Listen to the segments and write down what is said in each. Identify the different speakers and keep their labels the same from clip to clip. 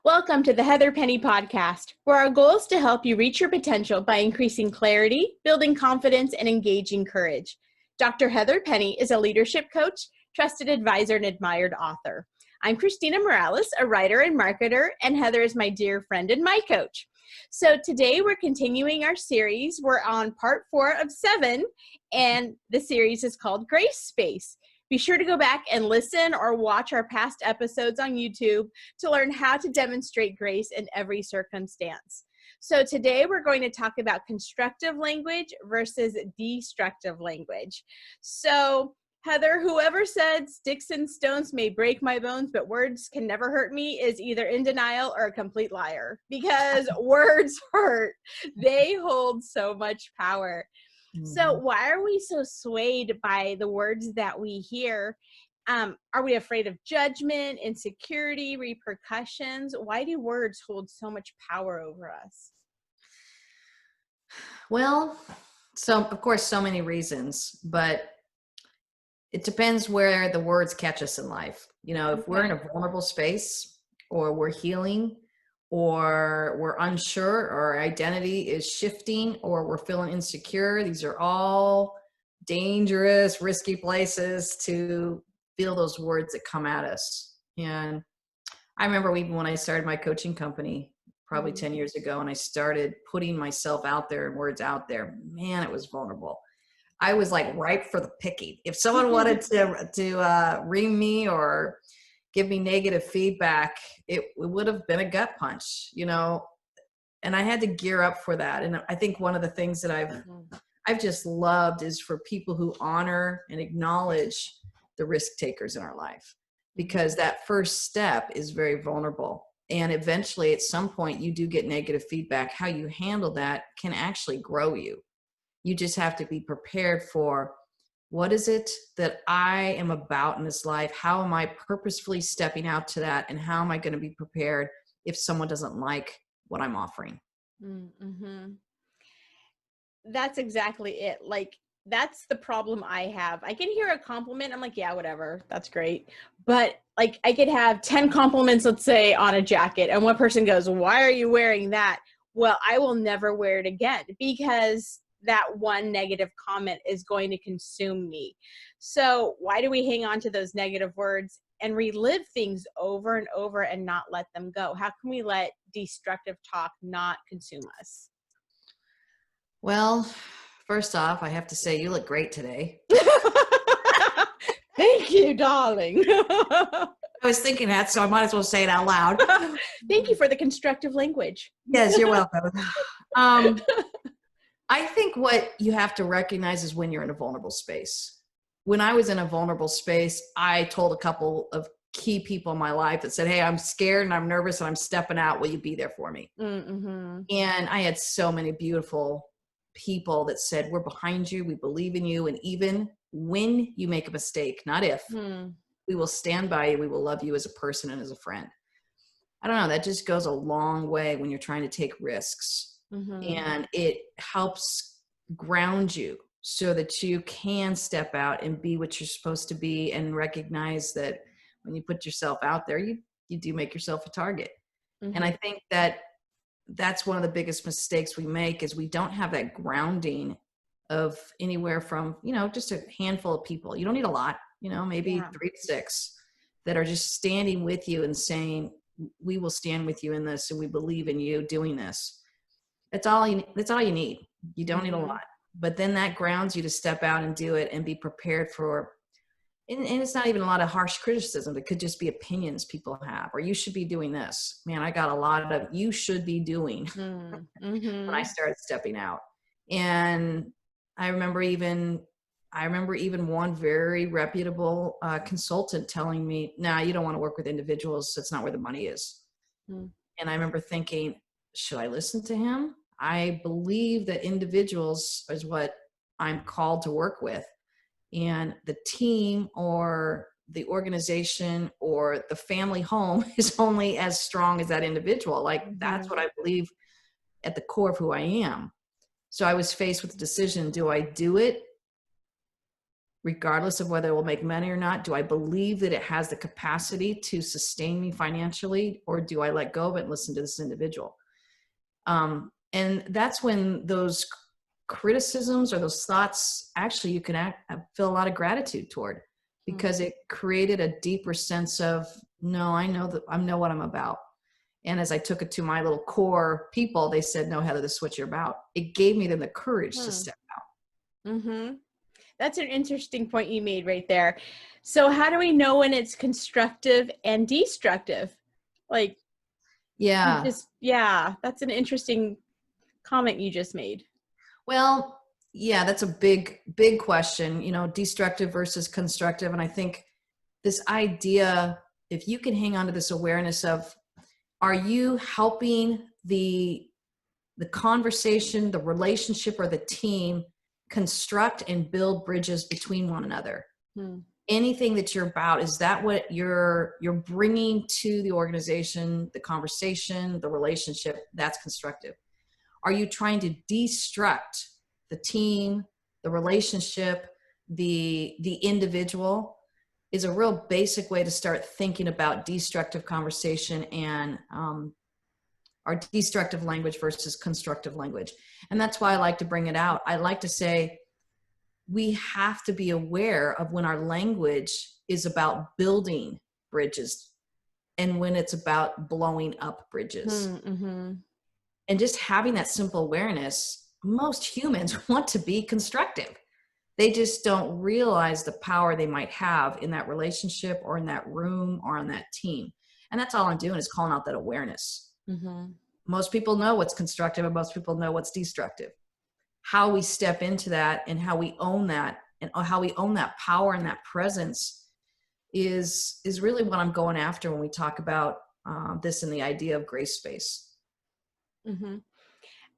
Speaker 1: Welcome to the Heather Penny Podcast, where our goal is to help you reach your potential by increasing clarity, building confidence, and engaging courage. Dr. Heather Penny is a leadership coach, trusted advisor, and admired author. I'm Christina Morales, a writer and marketer, and Heather is my dear friend and my coach. So today we're continuing our series. We're on part 4 of 7, and the series is called Grace Space. Be sure to go back and listen or watch our past episodes on YouTube to learn how to demonstrate grace in every circumstance. So today we're going to talk about constructive language versus destructive language. So Heather, whoever said sticks and stones may break my bones, but words can never hurt me is either in denial or a complete liar, because words hurt. They hold so much power. So why are we so swayed by the words that we hear? Are we afraid of judgment, insecurity, repercussions? Why do words hold so much power over us?
Speaker 2: Well, of course, so many reasons, but it depends where the words catch us in life. You know, if we're in a vulnerable space, or we're healing, or we're unsure, or our identity is shifting, or we're feeling insecure, these are all dangerous, risky places to feel those words that come at us. And I remember even when I started my coaching company, probably 10 years ago, and I started putting myself out there and words out there, man, it was vulnerable. I was like ripe for the picking. If someone wanted to ream me or give me negative feedback, it would have been a gut punch, you know, and I had to gear up for that. And I think one of the things that I've just loved is for people who honor and acknowledge the risk takers in our life, because that first step is very vulnerable. And eventually at some point you do get negative feedback. How you handle that can actually grow you. You just have to be prepared for, what is it that I am about in this life? How am I purposefully stepping out to that? And how am I going to be prepared if someone doesn't like what I'm offering?
Speaker 1: Mm-hmm. That's exactly it. Like, that's the problem I have. I can hear a compliment. I'm like, yeah, whatever. That's great. But like, I could have 10 compliments, let's say, on a jacket. And one person goes, why are you wearing that? Well, I will never wear it again, because that one negative comment is going to consume me. So why do we hang on to those negative words and relive things over and over and not let them go? How can we let destructive talk not consume us?
Speaker 2: Well, first off, I have to say you look great today.
Speaker 1: Thank you, darling.
Speaker 2: I was thinking that, so I might as well say it out loud.
Speaker 1: Thank you for the constructive language.
Speaker 2: Yes, you're welcome. I think what you have to recognize is when you're in a vulnerable space. When I was in a vulnerable space, I told a couple of key people in my life that said, hey, I'm scared and I'm nervous and I'm stepping out. Will you be there for me? Mm-hmm. And I had so many beautiful people that said, we're behind you. We believe in you. And even when you make a mistake, not if, we will stand by you. We will love you as a person and as a friend. I don't know. That just goes a long way when you're trying to take risks. Mm-hmm. And it helps ground you so that you can step out and be what you're supposed to be, and recognize that when you put yourself out there, you do make yourself a target. Mm-hmm. And I think that that's one of the biggest mistakes we make, is we don't have that grounding of anywhere from, you know, just a handful of people. You don't need a lot, you know, maybe 3 to 6 that are just standing with you and saying, we will stand with you in this, and we believe in you doing this. That's all you need. You don't need a lot, but then that grounds you to step out and do it and be prepared for, and it's not even a lot of harsh criticism. It could just be opinions people have, or you should be doing this. Man, I got a lot of you should be doing when I started stepping out. And I remember even one very reputable consultant telling me, nah, you don't want to work with individuals. That's not where the money is. And I remember thinking, should I listen to him? I believe that individuals is what I'm called to work with, and the team or the organization or the family home is only as strong as that individual. Like, that's what I believe at the core of who I am. So I was faced with the decision, do I do it regardless of whether it will make money or not? Do I believe that it has the capacity to sustain me financially, or do I let go of it and listen to this individual? And that's when those criticisms or those thoughts, actually, you can feel a lot of gratitude toward, because it created a deeper sense of, no, I know that I know what I'm about. And as I took it to my little core people, they said, no, Heather, this is what you're about. It gave me then the courage to step out.
Speaker 1: Mm-hmm. That's an interesting point you made right there. So how do we know when it's constructive and destructive? Like,
Speaker 2: Yeah.
Speaker 1: That's an interesting comment you just made.
Speaker 2: Well, yeah, that's a big, big question, destructive versus constructive. And I think this idea, if you can hang on to this awareness of, are you helping the conversation, the relationship, or the team construct and build bridges between one another? Anything that you're about, is that what you're bringing to the organization, the conversation, the relationship? That's constructive. Are you trying to destruct the team, the relationship, the individual? Is a real basic way to start thinking about destructive conversation and our destructive language versus constructive language. And that's why I like to bring it out. I like to say, we have to be aware of when our language is about building bridges and when it's about blowing up bridges.
Speaker 1: Mm-hmm.
Speaker 2: And just having that simple awareness, most humans want to be constructive. They just don't realize the power they might have in that relationship or in that room or on that team. And that's all I'm doing, is calling out that awareness.
Speaker 1: Mm-hmm.
Speaker 2: Most people know what's constructive and most people know what's destructive. How we step into that and how we own that and how we own that power and that presence is really what I'm going after when we talk about this and the idea of grace space.
Speaker 1: Mm-hmm.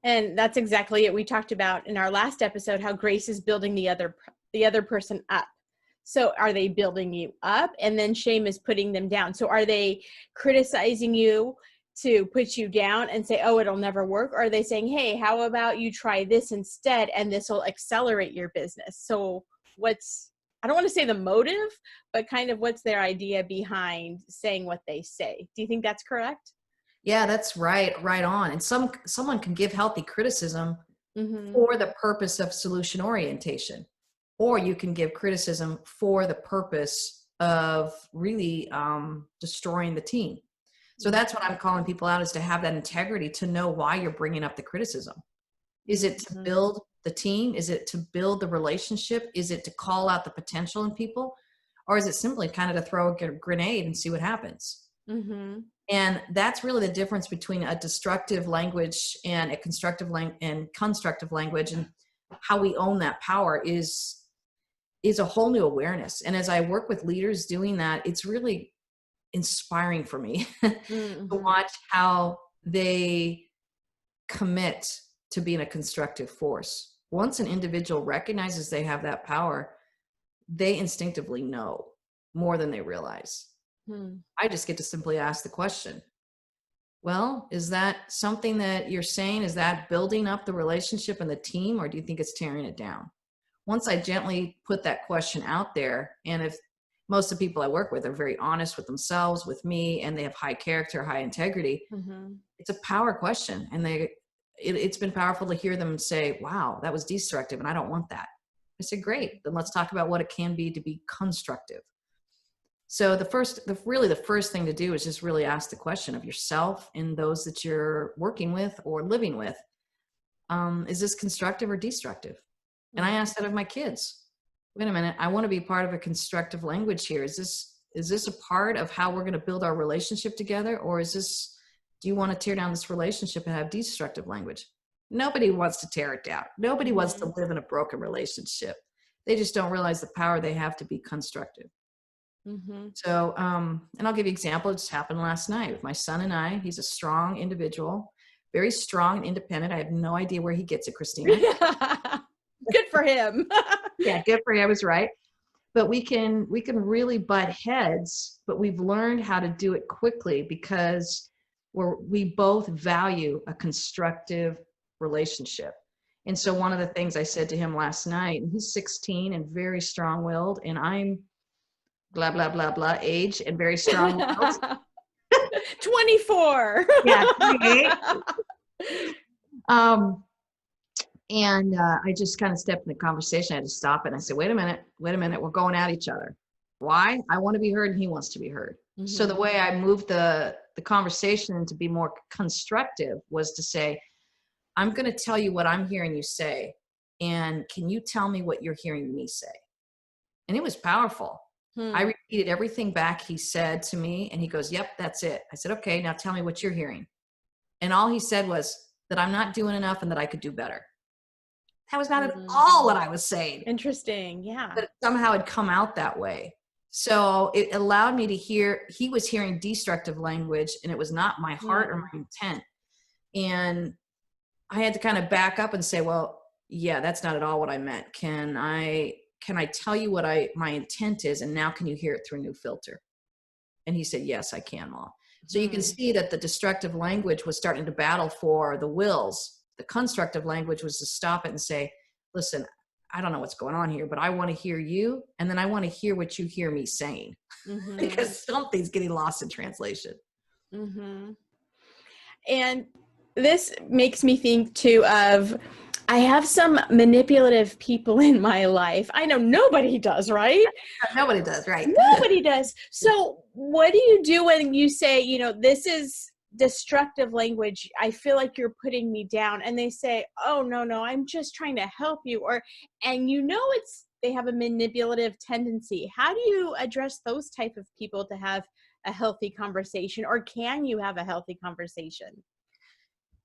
Speaker 1: And that's exactly it. We talked about in our last episode how grace is building the other person up. So are they building you up, and then shame is putting them down? So are they criticizing you to put you down and say, oh, it'll never work? Or are they saying, hey, how about you try this instead, and this will accelerate your business? So I don't want to say the motive, but kind of what's their idea behind saying what they say? Do you think that's correct?
Speaker 2: Yeah, that's right on. And someone can give healthy criticism for the purpose of solution orientation, or you can give criticism for the purpose of really destroying the team. So that's what I'm calling people out, is to have that integrity, to know why you're bringing up the criticism. Is it to build the team? Is it to build the relationship? Is it to call out the potential in people? Or is it simply kind of to throw a grenade and see what happens? Mm-hmm. And that's really the difference between a destructive language and a constructive constructive language, and how we own that power is a whole new awareness. And as I work with leaders doing that, it's really inspiring for me to watch how they commit to being a constructive force. Once an individual recognizes they have that power, they instinctively know more than they realize. I just get to simply ask the question, well, is that something that you're saying? Is that building up the relationship and the team, or do you think it's tearing it down? Once I gently put that question out there, and if most of the people I work with are very honest with themselves, with me, and they have high character, high integrity, it's a power question. And it's been powerful to hear them say, wow, that was destructive and I don't want that. I said, great, then let's talk about what it can be to be constructive. So the first thing to do is just really ask the question of yourself and those that you're working with or living with. Is this constructive or destructive? And I ask that of my kids. Wait a minute, I want to be part of a constructive language here. Is this a part of how we're going to build our relationship together? Or do you want to tear down this relationship and have destructive language? Nobody wants to tear it down. Nobody wants to live in a broken relationship. They just don't realize the power they have to be constructive. So, and I'll give you an example. It just happened last night with my son and I. He's a strong individual, very strong and independent. I have no idea where he gets it, Christina.
Speaker 1: Good for him.
Speaker 2: Yeah, good for him is right. But we can really butt heads, but we've learned how to do it quickly because we both value a constructive relationship. And so one of the things I said to him last night, and he's 16 and very strong-willed, and I'm blah, blah, blah, blah age and very strong-willed.
Speaker 1: 24.
Speaker 2: Yeah, 28. And I just kind of stepped in the conversation. I had to stop it. And I said, wait a minute. We're going at each other. Why? I want to be heard and he wants to be heard. Mm-hmm. So the way I moved the conversation to be more constructive was to say, I'm going to tell you what I'm hearing you say. And can you tell me what you're hearing me say? And it was powerful. I repeated everything back he said to me, and he goes, yep, that's it. I said, okay, now tell me what you're hearing. And all he said was that I'm not doing enough and that I could do better. That was not at all what I was saying.
Speaker 1: Interesting. Yeah.
Speaker 2: But somehow it come out that way. So it allowed me to hear, he was hearing destructive language, and it was not my heart or my intent. And I had to kind of back up and say, well, yeah, that's not at all what I meant. Can I tell you what my intent is? And now can you hear it through a new filter? And he said, yes, I can, Mom. So you can see that the destructive language was starting to battle for the wills. The constructive language was to stop it and say, listen, I don't know what's going on here, but I want to hear you. And then I want to hear what you hear me saying, because something's getting lost in translation.
Speaker 1: And this makes me think too of, I have some manipulative people in my life. I know nobody does, right?
Speaker 2: Nobody does, right?
Speaker 1: Nobody does. So what do you do when you say, this is destructive language? I feel like you're putting me down. And they say, oh, no, I'm just trying to help you. And they have a manipulative tendency. How do you address those type of people to have a healthy conversation? Or can you have a healthy conversation?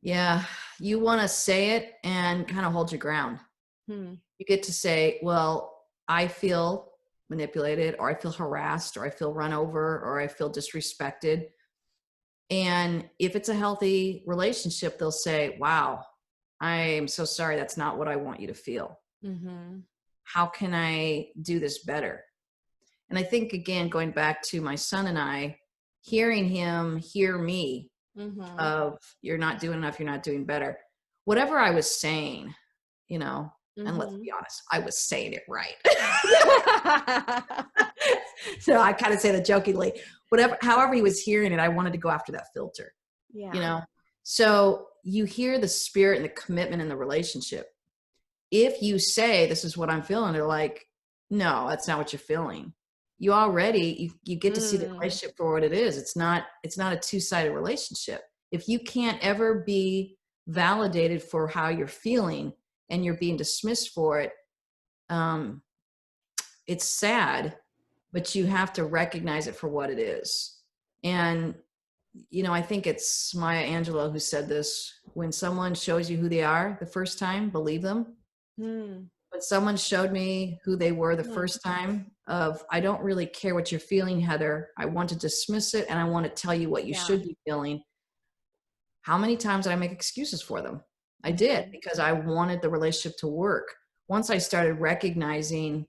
Speaker 2: Yeah, you want to say it and kind of hold your ground. You get to say, well, I feel manipulated, or I feel harassed, or I feel run over, or I feel disrespected. And if it's a healthy relationship, they'll say, wow, I'm so sorry. That's not what I want you to feel. How can I do this better? And I think, again, going back to my son and I, hearing him hear me, of you're not doing enough, you're not doing better. Whatever I was saying, and let's be honest, I was saying it right. So I kind of say that jokingly, however he was hearing it, I wanted to go after that filter. Yeah. So you hear the spirit and the commitment in the relationship. If you say, this is what I'm feeling, they're like, no, that's not what you're feeling. You already, you get to see the relationship for what it is. It's not a two-sided relationship. If you can't ever be validated for how you're feeling and you're being dismissed for it, it's sad, but you have to recognize it for what it is. And, I think it's Maya Angelou who said this: when someone shows you who they are the first time, believe them. When someone showed me who they were the first time, I don't really care what you're feeling, Heather. I want to dismiss it, and I want to tell you what you should be feeling. How many times did I make excuses for them? I did, because I wanted the relationship to work. Once I started recognizing,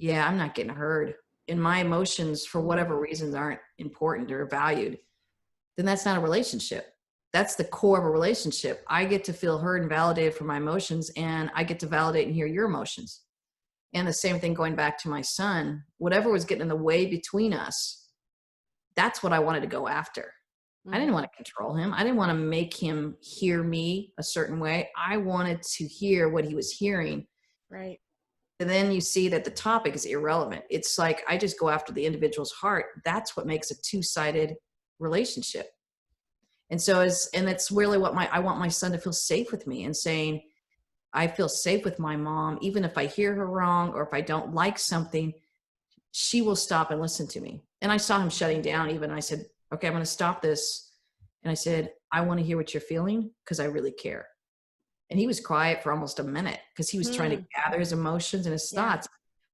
Speaker 2: I'm not getting heard, and my emotions, for whatever reasons, aren't important or valued, then that's not a relationship. That's the core of a relationship. I get to feel heard and validated for my emotions, and I get to validate and hear your emotions. And the same thing going back to my son, whatever was getting in the way between us, that's what I wanted to go after. I didn't want to control him. I didn't want to make him hear me a certain way. I wanted to hear what he was hearing.
Speaker 1: Right.
Speaker 2: And then you see that the topic is irrelevant. It's like, I just go after the individual's heart. That's what makes a two-sided relationship. And so that's really what I want my son to feel safe with me, and saying, I feel safe with my mom. Even if I hear her wrong, or if I don't like something, she will stop and listen to me. And I saw him shutting down even. I said, okay, I'm going to stop this. And I said, I want to hear what you're feeling, because I really care. And he was quiet for almost a minute, because he was trying to gather his emotions and his thoughts.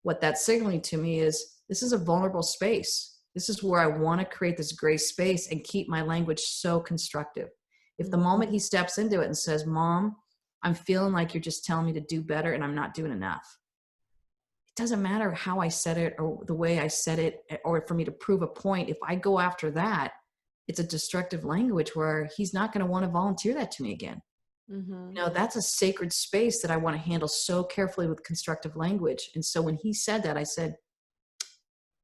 Speaker 2: What that's signaling to me is, this is a vulnerable space. This is where I want to create this gray space and keep my language so constructive. If the moment he steps into it and says, Mom, I'm feeling like you're just telling me to do better and I'm not doing enough, it doesn't matter how I said it or the way I said it, or for me to prove a point. If I go after that, it's a destructive language where he's not going to want to volunteer that to me again.
Speaker 1: Mm-hmm.
Speaker 2: That's a sacred space that I want to handle so carefully with constructive language. And so when he said that, I said,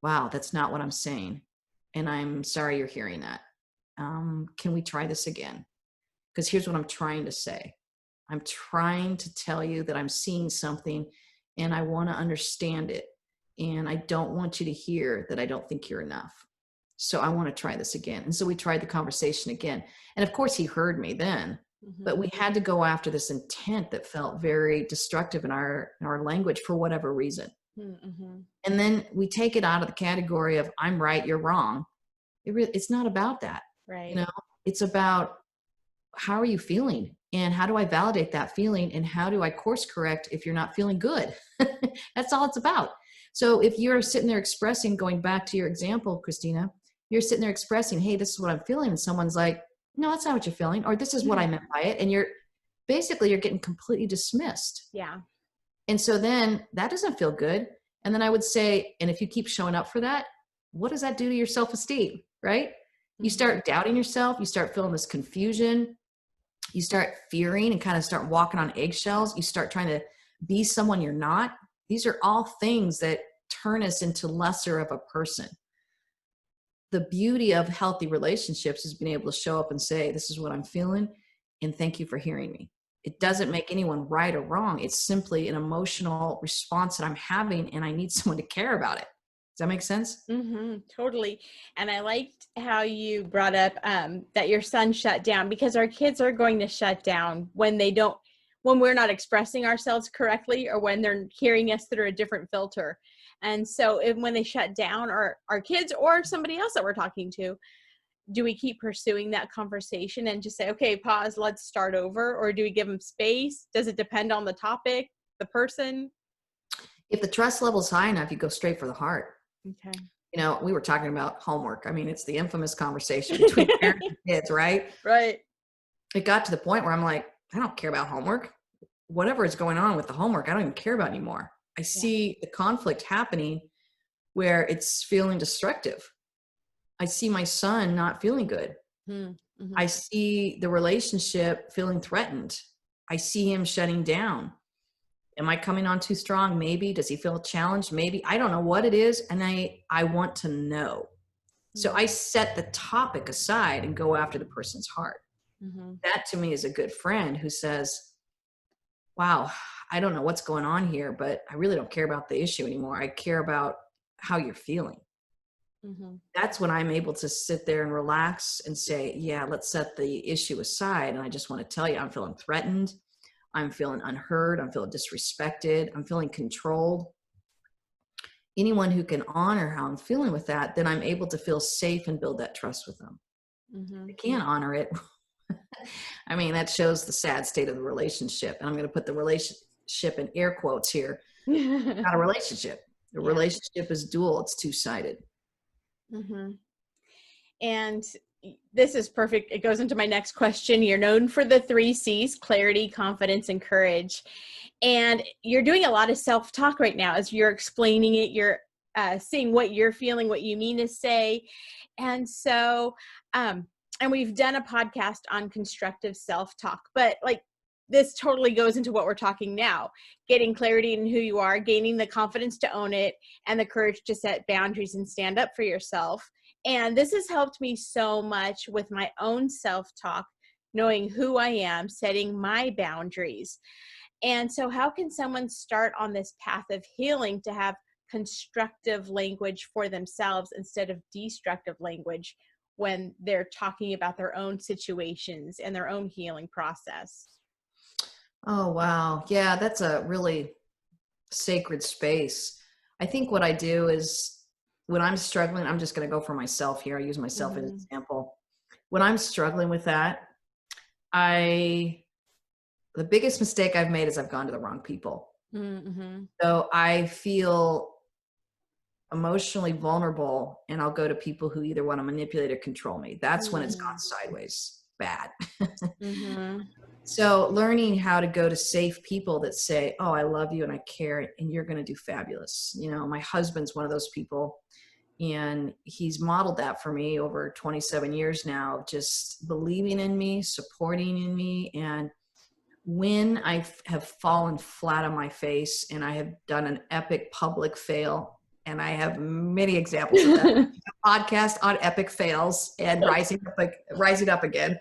Speaker 2: wow, that's not what I'm saying. And I'm sorry you're hearing that. Can we try this again? Because here's what I'm trying to say. I'm trying to tell you that I'm seeing something and I want to understand it. And I don't want you to hear that I don't think you're enough. So I want to try this again. And so we tried the conversation again. And of course he heard me then, but we had to go after this intent that felt very destructive in our language for whatever reason.
Speaker 1: Mm-hmm.
Speaker 2: And then we take it out of the category of I'm right, you're wrong. It's not about that.
Speaker 1: Right.
Speaker 2: It's about how are you feeling and how do I validate that feeling and how do I course correct if you're not feeling good? That's all it's about. So if you're sitting there expressing, going back to your example, Christina, you're sitting there expressing, hey, this is what I'm feeling. And someone's like, no, that's not what you're feeling. Or this is what I meant by it. And you're getting completely dismissed.
Speaker 1: Yeah.
Speaker 2: And so then that doesn't feel good. And then I would say, and if you keep showing up for that, what does that do to your self-esteem, right? You start doubting yourself. You start feeling this confusion. You start fearing and kind of start walking on eggshells. You start trying to be someone you're not. These are all things that turn us into lesser of a person. The beauty of healthy relationships is being able to show up and say, this is what I'm feeling, and thank you for hearing me. It doesn't make anyone right or wrong. It's simply an emotional response that I'm having, and I need someone to care about it. Does that make sense?
Speaker 1: Mm-hmm, totally. And I liked how you brought up that your son shut down, because our kids are going to shut down when we're not expressing ourselves correctly, or when they're hearing us through a different filter. And so when they shut down, or our kids or somebody else that we're talking to, do we keep pursuing that conversation and just say, okay, pause, let's start over? Or do we give them space? Does it depend on the topic, the person?
Speaker 2: If the trust level is high enough, you go straight for the heart.
Speaker 1: Okay.
Speaker 2: We were talking about homework. I mean, it's the infamous conversation between parents and kids, right?
Speaker 1: Right.
Speaker 2: It got to the point where I'm like, I don't care about homework. Whatever is going on with the homework, I don't even care about anymore. I see the conflict happening where it's feeling destructive. I see my son not feeling good.
Speaker 1: Mm-hmm.
Speaker 2: I see the relationship feeling threatened. I see him shutting down. Am I coming on too strong? Maybe. Does he feel challenged? Maybe. I don't know what it is. And I want to know. So I set the topic aside and go after the person's heart.
Speaker 1: Mm-hmm.
Speaker 2: That to me is a good friend who says, wow, I don't know what's going on here, but I really don't care about the issue anymore. I care about how you're feeling.
Speaker 1: Mm-hmm.
Speaker 2: That's when I'm able to sit there and relax and say, yeah, let's set the issue aside. And I just want to tell you, I'm feeling threatened. I'm feeling unheard. I'm feeling disrespected. I'm feeling controlled. Anyone who can honor how I'm feeling with that, then I'm able to feel safe and build that trust with them.
Speaker 1: Mm-hmm.
Speaker 2: I can't honor it. I mean, that shows the sad state of the relationship. And I'm going to put the relationship in air quotes here. Not a relationship. The relationship is dual. It's two-sided.
Speaker 1: Mm-hmm. And this is perfect. It goes into my next question. You're known for the 3 C's: clarity, confidence, and courage. And you're doing a lot of self-talk right now as you're explaining it. You're seeing what you're feeling, what you mean to say. And so, and we've done a podcast on constructive self-talk, but like this totally goes into what we're talking now: getting clarity in who you are, gaining the confidence to own it, and the courage to set boundaries and stand up for yourself. And this has helped me so much with my own self-talk, knowing who I am, setting my boundaries. And so how can someone start on this path of healing to have constructive language for themselves instead of destructive language when they're talking about their own situations and their own healing process?
Speaker 2: Oh, wow. Yeah, that's a really sacred space. I think what I do is when I'm struggling, I'm just going to go for myself here. I use myself as an example. When I'm struggling with that, the biggest mistake I've made is I've gone to the wrong people.
Speaker 1: Mm-hmm.
Speaker 2: So I feel emotionally vulnerable and I'll go to people who either want to manipulate or control me. That's when it's gone sideways bad.
Speaker 1: Mm-hmm.
Speaker 2: So learning how to go to safe people that say, oh, I love you and I care and you're going to do fabulous. My husband's one of those people, and he's modeled that for me over 27 years now, just believing in me, supporting in me, and when I have fallen flat on my face and I have done an epic public fail, and I have many examples of that. Podcast on epic fails and rising up again.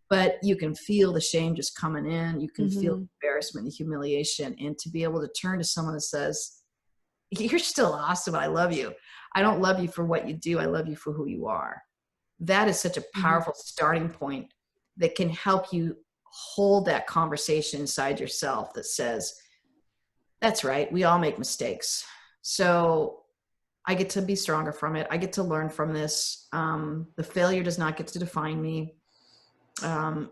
Speaker 2: But you can feel the shame just coming in. You can feel the embarrassment, the humiliation, and to be able to turn to someone that says, "You're still awesome. I love you. I don't love you for what you do. I love you for who you are." That is such a powerful starting point that can help you hold that conversation inside yourself that says, "That's right. We all make mistakes. So I get to be stronger from it. I get to learn from this. The failure does not get to define me."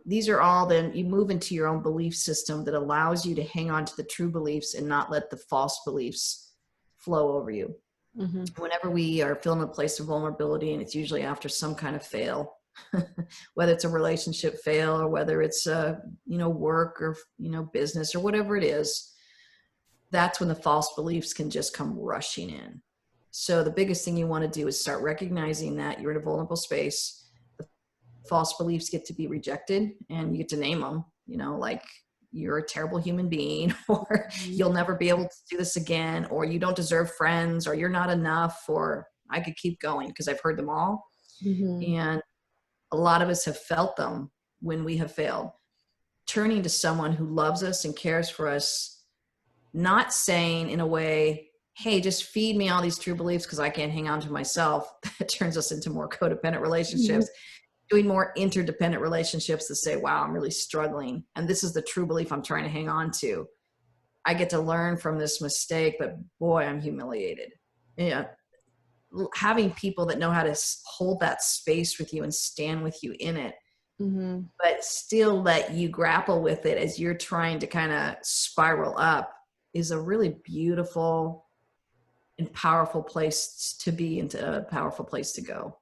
Speaker 2: These are all, then you move into your own belief system that allows you to hang on to the true beliefs and not let the false beliefs flow over you. Whenever we are feeling a place of vulnerability, and it's usually after some kind of fail, whether it's a relationship fail or whether it's work or business or whatever it is, that's when the false beliefs can just come rushing in. So the biggest thing you want to do is start recognizing that you're in a vulnerable space. The false beliefs get to be rejected, and you get to name them, like you're a terrible human being, or you'll never be able to do this again, or you don't deserve friends, or you're not enough, or I could keep going because I've heard them all. And a lot of us have felt them when we have failed. Turning to someone who loves us and cares for us, not saying in a way, "Hey, just feed me all these true beliefs because I can't hang on to myself." That turns us into more codependent relationships. Doing more interdependent relationships that say, "Wow, I'm really struggling, and this is the true belief I'm trying to hang on to. I get to learn from this mistake, but boy, I'm humiliated." Having people that know how to hold that space with you and stand with you in it, but still let you grapple with it as you're trying to kind of spiral up, is a really beautiful and powerful place to be, and a powerful place to go.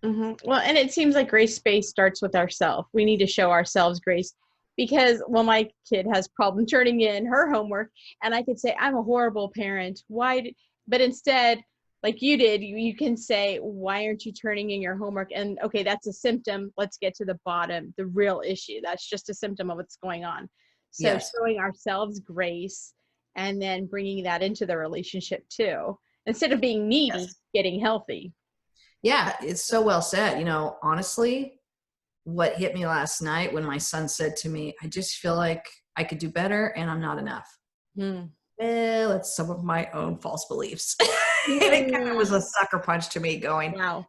Speaker 1: Well, and it seems like grace space starts with ourselves. We need to show ourselves grace, because my kid has problem turning in her homework, and I could say, "I'm a horrible parent. Why?" But instead, like you did, you can say, "Why aren't you turning in your homework?" And okay, that's a symptom. Let's get to the bottom, the real issue. That's just a symptom of what's going on. So showing ourselves grace, and then bringing that into the relationship too, instead of being needy, getting healthy.
Speaker 2: Yeah, it's so well said. Honestly, what hit me last night when my son said to me, "I just feel like I could do better and I'm not enough." Well, it's some of my own false beliefs. And it kind of was a sucker punch to me, going,
Speaker 1: Wow.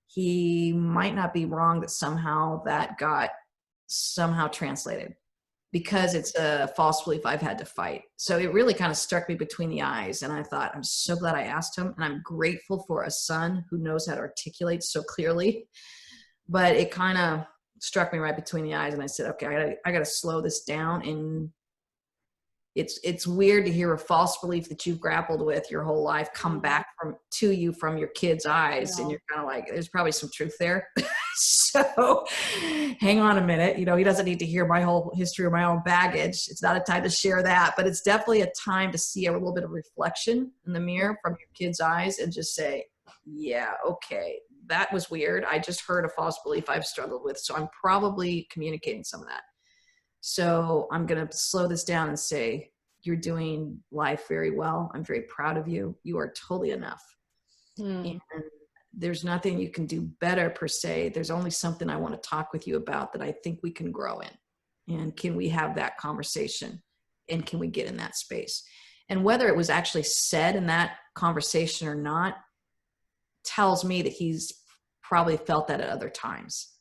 Speaker 2: He might not be wrong that somehow that got translated, because it's a false belief I've had to fight. So it really kind of struck me between the eyes. And I thought, I'm so glad I asked him. And I'm grateful for a son who knows how to articulate so clearly. But it kind of struck me right between the eyes. And I said, okay, I got to slow this down. And it's weird to hear a false belief that you've grappled with your whole life come back to you from your kid's eyes. Yeah. And you're kind of like, there's probably some truth there. So hang on a minute. He doesn't need to hear my whole history or my own baggage. It's not a time to share that, but it's definitely a time to see a little bit of reflection in the mirror from your kid's eyes and just say, yeah, okay, that was weird. I just heard a false belief I've struggled with. So I'm probably communicating some of that. So I'm going to slow this down and say, you're doing life very well. I'm very proud of you. You are totally enough. And there's nothing you can do better per se. There's only something I want to talk with you about that I think we can grow in. And can we have that conversation? And can we get in that space? And whether it was actually said in that conversation or not tells me that he's probably felt that at other times.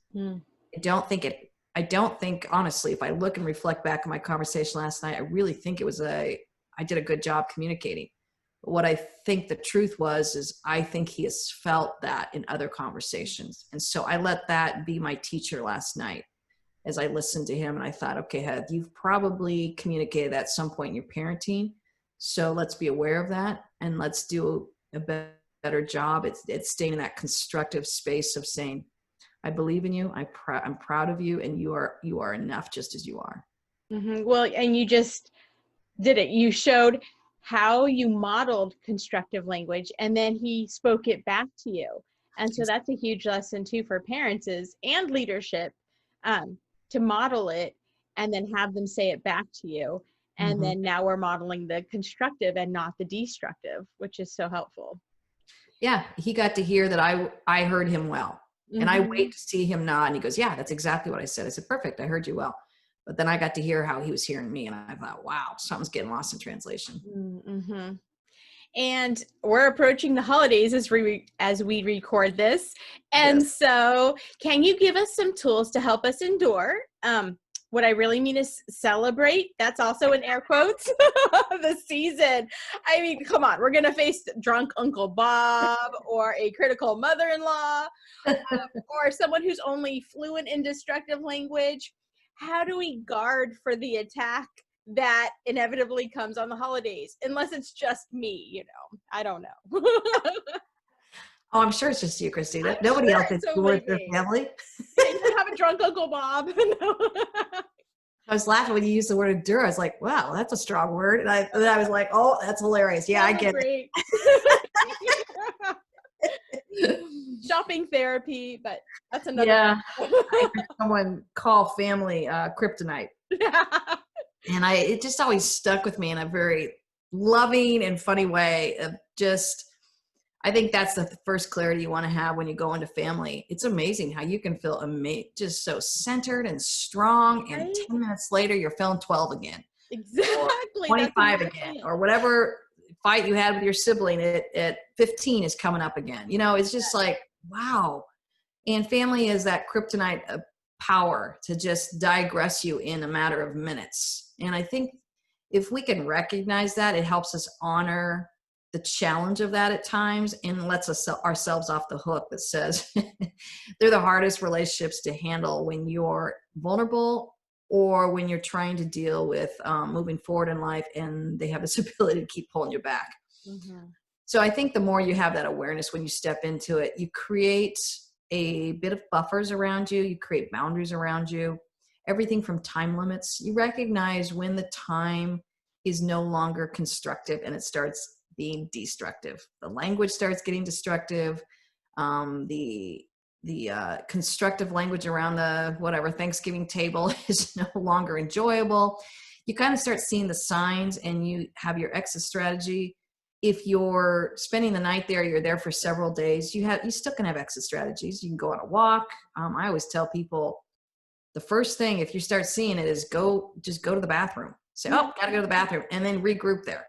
Speaker 2: I don't think, honestly, if I look and reflect back on my conversation last night, I really think I did a good job communicating. But what I think the truth is I think he has felt that in other conversations. And so I let that be my teacher last night as I listened to him. And I thought, okay, Heath, you've probably communicated that at some point in your parenting. So let's be aware of that. And let's do a better job at staying in that constructive space of saying, I believe in you. I'm proud of you, and you are enough just as you are.
Speaker 1: Well, and you just did it. You showed how you modeled constructive language, and then he spoke it back to you. And so that's a huge lesson too for parents and leadership, to model it and then have them say it back to you. And then now we're modeling the constructive and not the destructive, which is so helpful.
Speaker 2: Yeah, he got to hear that I heard him well. And I wait to see him nod, and he goes, yeah, that's exactly what I said. I said, perfect, I heard you well. But then I got to hear how he was hearing me, and I thought, wow, something's getting lost in translation.
Speaker 1: And we're approaching the holidays as we record this. And so can you give us some tools to help us endure? What I really mean is celebrate. That's also in air quotes, the season. I mean, come on, we're going to face drunk Uncle Bob or a critical mother-in-law or someone who's only fluent in destructive language. How do we guard for the attack that inevitably comes on the holidays? Unless it's just me, I don't know.
Speaker 2: Oh, I'm sure it's just you, Christina. Nobody else is with their family.
Speaker 1: You have a drunk Uncle Bob.
Speaker 2: I was laughing when you used the word endure. I was like, wow, that's a strong word. And I was like, oh, that's hilarious. Yeah, I get it.
Speaker 1: Shopping therapy, but that's another.
Speaker 2: Yeah. I heard someone call family kryptonite. And it just always stuck with me in a very loving and funny way of just, I think that's the first clarity you want to have when you go into family. It's amazing how you can feel just so centered and strong. And 10 minutes later, you're feeling 12 again.
Speaker 1: Exactly.
Speaker 2: 25 again, or whatever fight you had with your sibling at 15 is coming up again. It's just like, wow. And family is that kryptonite of power to just digress you in a matter of minutes. And I think if we can recognize that, it helps us honor the challenge of that at times and lets us ourselves off the hook that says they're the hardest relationships to handle when you're vulnerable or when you're trying to deal with moving forward in life and they have this ability to keep pulling you back. So I think the more you have that awareness when you step into it, you create a bit of buffers around you, you create boundaries around you, everything from time limits. You recognize when the time is no longer constructive and it starts being destructive. The language starts getting destructive. The constructive language around the whatever Thanksgiving table is no longer enjoyable. You kind of start seeing the signs and you have your exit strategy. If you're spending the night there, you're there for several days, you still can have exit strategies. You can go on a walk. I always tell people the first thing, if you start seeing it, is just go to the bathroom. Say, oh, gotta go to the bathroom, and then regroup there.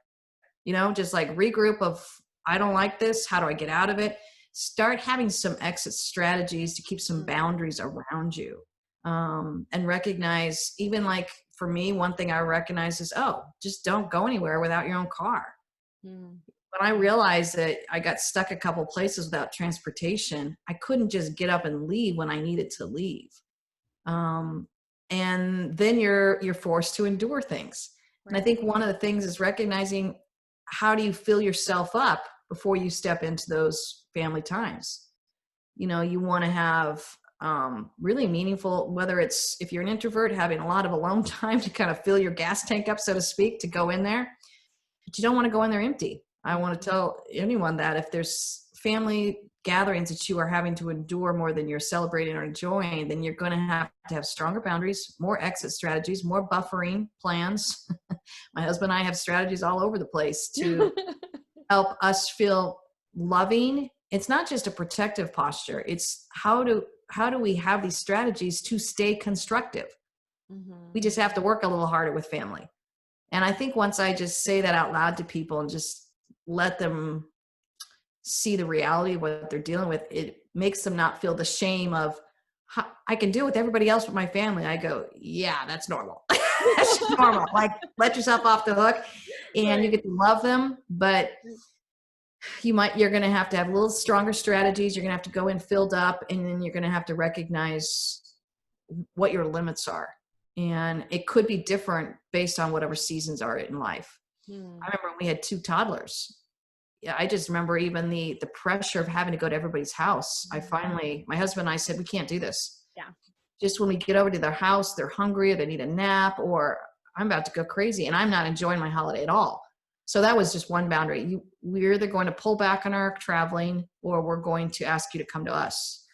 Speaker 2: Just like regroup of, I don't like this. How do I get out of it? Start having some exit strategies to keep some boundaries around you. And recognize, even like for me, one thing I recognize is, just don't go anywhere without your own car. When I realized that I got stuck a couple places without transportation, I couldn't just get up and leave when I needed to leave. And then you're forced to endure things. Right. And I think one of the things is recognizing, how do you fill yourself up before you step into those family times? You want to have really meaningful, whether it's, if you're an introvert, having a lot of alone time to kind of fill your gas tank up, so to speak, to go in there. But you don't want to go in there empty. I want to tell anyone that if there's family gatherings that you are having to endure more than you're celebrating or enjoying, then you're going to have stronger boundaries, more exit strategies, more buffering plans. My husband and I have strategies all over the place to help us feel loving. It's not just a protective posture. It's how do we have these strategies to stay constructive? We just have to work a little harder with family. And I think once I just say that out loud to people and just let them see the reality of what they're dealing with, it makes them not feel the shame of, I can deal with everybody else but my family. I go, yeah, that's normal. That's just normal. Like, let yourself off the hook, and you get to love them, but you're going to have a little stronger strategies. You're going to have to go in filled up, and then you're going to have to recognize what your limits are. And it could be different based on whatever seasons are in life. I remember when we had 2 toddlers. Yeah, I just remember even the pressure of having to go to everybody's house. My husband and I said, we can't do this. Yeah. Just when we get over to their house, they're hungry, or they need a nap, or I'm about to go crazy and I'm not enjoying my holiday at all. So that was just one boundary. We're either going to pull back on our traveling, or we're going to ask you to come to us.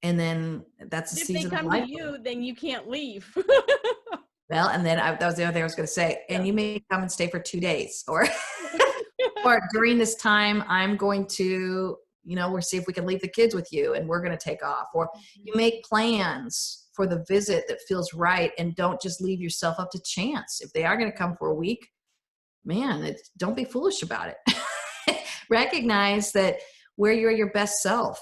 Speaker 2: And then that's the
Speaker 1: If they
Speaker 2: season of
Speaker 1: come to
Speaker 2: life.
Speaker 1: you, then you can't leave.
Speaker 2: Well, and then that was the other thing I was going to say. And you may come and stay for 2 days, or or during this time, I'm going to, we'll see if we can leave the kids with you, and we're going to take off. Or you make plans for the visit that feels right, and don't just leave yourself up to chance. If they are going to come for a week, man, don't be foolish about it. Recognize that where you're your best self.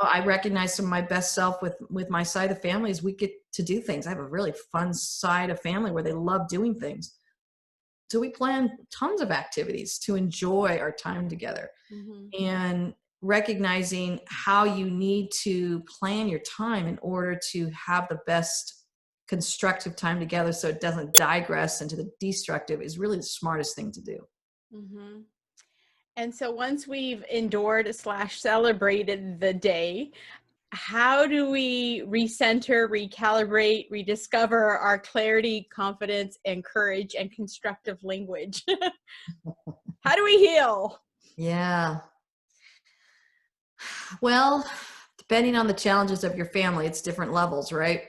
Speaker 2: I recognize some of my best self with my side of the family is we get to do things. I have a really fun side of family where they love doing things. So we plan tons of activities to enjoy our time together, and recognizing how you need to plan your time in order to have the best constructive time together so it doesn't digress into the destructive is really the smartest thing to do.
Speaker 1: And so once we've endured / celebrated the day, how do we recenter, recalibrate, rediscover our clarity, confidence, and courage and constructive language? How do we heal?
Speaker 2: Yeah. Well, depending on the challenges of your family, it's different levels, right?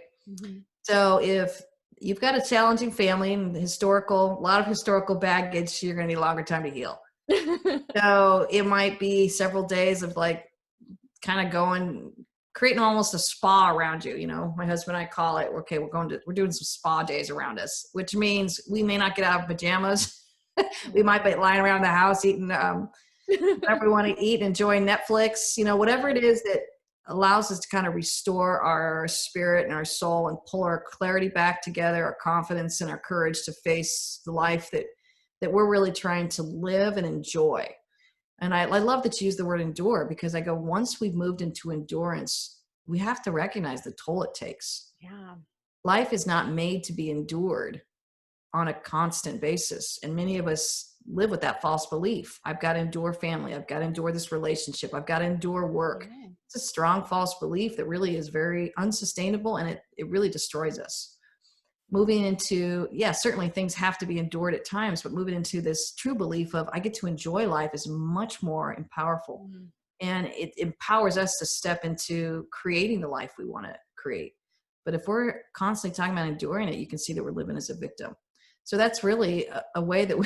Speaker 2: So if you've got a challenging family and a lot of historical baggage, you're going to need a longer time to heal. So it might be several days of kind of creating almost a spa around you. My husband and I call it, okay, we're doing some spa days around us, which means we may not get out of pajamas. We might be lying around the house eating whatever we want to eat, enjoying Netflix, whatever it is that allows us to kind of restore our spirit and our soul and pull our clarity back together, our confidence and our courage to face the life that we're really trying to live and enjoy. And I love that you use the word endure, because I go, once we've moved into endurance, we have to recognize the toll it takes.
Speaker 1: Yeah.
Speaker 2: Life is not made to be endured on a constant basis. And many of us live with that false belief. I've got to endure family. I've got to endure this relationship. I've got to endure work. Yeah. It's a strong false belief that really is very unsustainable, and it really destroys us. Moving into, certainly things have to be endured at times, but moving into this true belief of I get to enjoy life is much more powerful. And it empowers us to step into creating the life we want to create. But if we're constantly talking about enduring it, you can see that we're living as a victim. So that's really a way that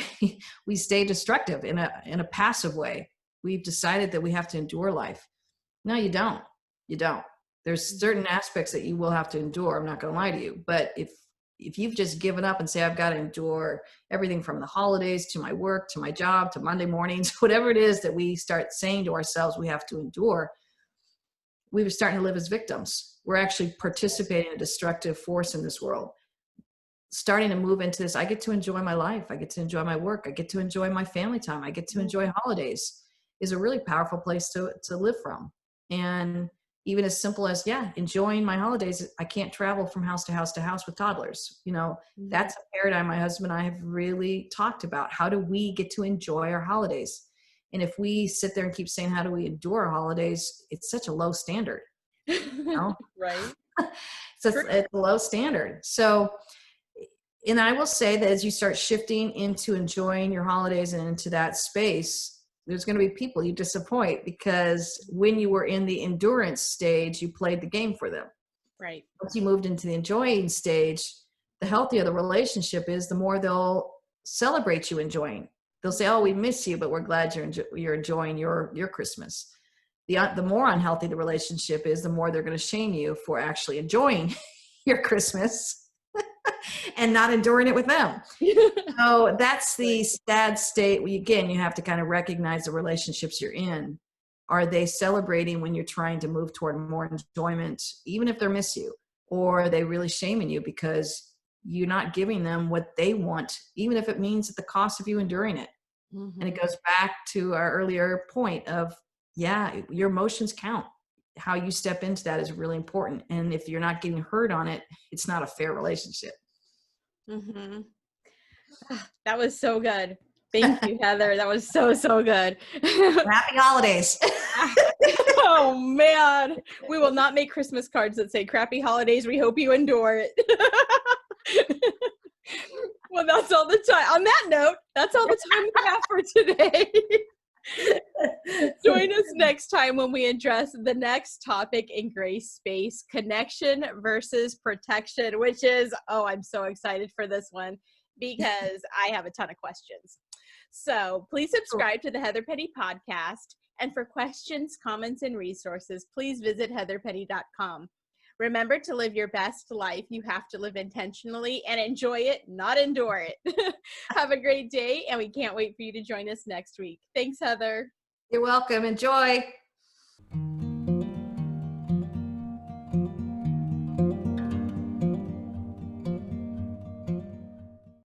Speaker 2: we stay destructive in a passive way. We've decided that we have to endure life. No, you don't. You don't. There's certain aspects that you will have to endure. I'm not going to lie to you. But if you've just given up and say, I've got to endure everything from the holidays to my work, to my job, to Monday mornings, whatever it is that we start saying to ourselves we have to endure, we were starting to live as victims. We're actually participating in a destructive force in this world. Starting to move into this, I get to enjoy my life. I get to enjoy my work. I get to enjoy my family time. I get to enjoy holidays is a really powerful place to live from. And even as simple as, enjoying my holidays. I can't travel from house to house to house with toddlers. That's a paradigm my husband and I have really talked about. How do we get to enjoy our holidays? And if we sit there and keep saying, how do we endure our holidays? It's such a low standard.
Speaker 1: Right.
Speaker 2: It's a low standard. So, and I will say that as you start shifting into enjoying your holidays and into that space, there's going to be people you disappoint, because when you were in the endurance stage, you played the game for them.
Speaker 1: Right.
Speaker 2: Once you moved into the enjoying stage, the healthier the relationship is, the more they'll celebrate you enjoying. They'll say, oh, we miss you, but we're glad you're enjoying your Christmas. The more unhealthy the relationship is, the more they're going to shame you for actually enjoying your Christmas and not enduring it with them. So that's the sad state. Again, you have to kind of recognize the relationships you're in. Are they celebrating when you're trying to move toward more enjoyment, even if they miss you? Or are they really shaming you because you're not giving them what they want, even if it means at the cost of you enduring it? And it goes back to our earlier point of, your emotions count. How you step into that is really important. And if you're not getting hurt on it, it's not a fair relationship.
Speaker 1: That was so good. Thank you, Heather. That was so good.
Speaker 2: Happy holidays.
Speaker 1: Oh man, we will not make Christmas cards that say crappy holidays. We hope you endure it. Well, that's all the time. On that note, that's all the time we have for today. Join us next time when we address the next topic in Grace Space, connection versus protection, which is, oh, I'm so excited for this one because I have a ton of questions. So please subscribe to the Heather Penny podcast. And for questions, comments, and resources, please visit heatherpenny.com. Remember, to live your best life, you have to live intentionally and enjoy it, not endure it. Have a great day, and we can't wait for you to join us next week. Thanks, Heather.
Speaker 2: You're welcome. Enjoy.